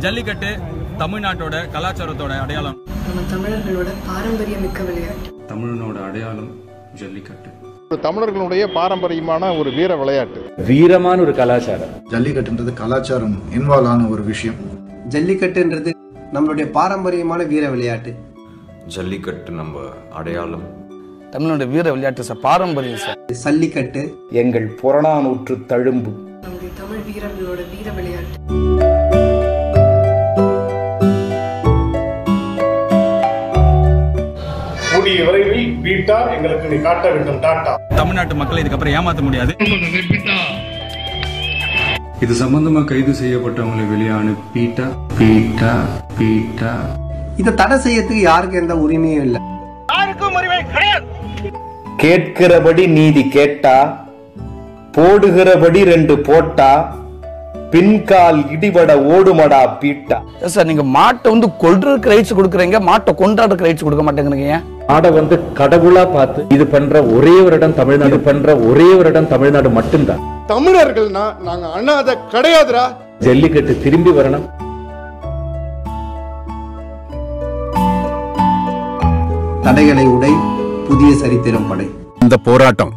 ஜல்லிக்கட்டு தமிழ்நாட்டோட கலாச்சாரத்தோட அடையாளம். நம்ம தமிழர்களோட பாரம்பரியமிக்க விளையாட்டு. தமிழனோட அடையாளம் ஜல்லிக்கட்டு. தமிழர்களுடைய பாரம்பரியமான ஒரு வீர விளையாட்டு, வீரமான ஒரு கலாச்சாரம். ஜல்லிக்கட்டுன்றது கலாச்சாரம் இன்வால்வ் ஆன ஒரு விஷயம். ஜல்லிக்கட்டுன்றது நம்மளுடைய பாரம்பரியமான வீர விளையாட்டு. ஜல்லிக்கட்டு நம்ம அடையாளம். தமிழனுடைய வீர விளையாட்டு சார், பாரம்பரியம் சார். ஜல்லிக்கட்டு எங்கள் புறநானூற்று தழும்பு. நம்முடைய தமிழ் வீரர்களோட வீர விளையாட்டு. கூடிய விரைவில் பீட்டா எங்களுக்கு நீ காட்ட வேண்டும் டாட்டா. தமிழ்நாட்டு மக்களை இதுக்கப்புறம் ஏமாற்ற முடியாது. இது சம்பந்தமா கைது செய்யப்பட்டவங்களை வெளியான பீட்டா பீட்டா பீட்டா. இதை தடை செய்யறதுக்கு யாருக்கு எந்த உரிமையும் இல்லை. கேட்கிறபடி நீதி கேட்டா, போடுகிறபடி 2 போட்டா, பின்கால் இடிபட ஓடுமடா பீட்டா. சார், நீங்க மாட்டை கொல்றதுக்கு ரைட்ஸ் கொடுக்குறீங்க, மாட்டை கொண்டாடுறதுக்கு ரைட்ஸ் கொடுக்க மாட்டேங்கிறீங்க. மாடை கடவுளா பார்த்து இது பண்ற ஒரே ஒரு இடம் தமிழ்நாடு மட்டும்தான். தமிழர்கள்னா நாங்க அண்ணாத கிடையாதுரா. ஜல்லிக்கட்டு திரும்பி வரணும். தடைகளை உடை, புதிய சரித்திரம் படை. இந்த போராட்டம்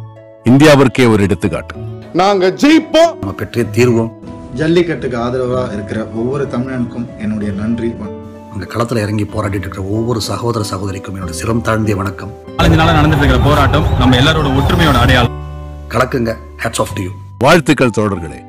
இந்தியாவிற்கே ஒரு எடுத்துக்காட்டு. நாங்க ஜெயிப்போம், நம்ம பெற்றே தீர்வோம். ஜல்லிக்கட்டுக்கு ஆதரவா இருக்கிற ஒவ்வொரு தமிழனுக்கும் என்னுடைய நன்றி. அந்த களத்துல இறங்கி போராடிட்டு இருக்கிற ஒவ்வொரு சகோதர சகோதரிக்கும் என்னோட சிரம் தாழ்ந்திய வணக்கம். 5 நாளா நடந்துட்டு இருக்கிற போராட்டம் நம்ம எல்லாரோட ஒற்றுமையோட அடையாளம். கலக்குங்க. Hats off to you. வாழ்த்துக்கள் தோழர்களே.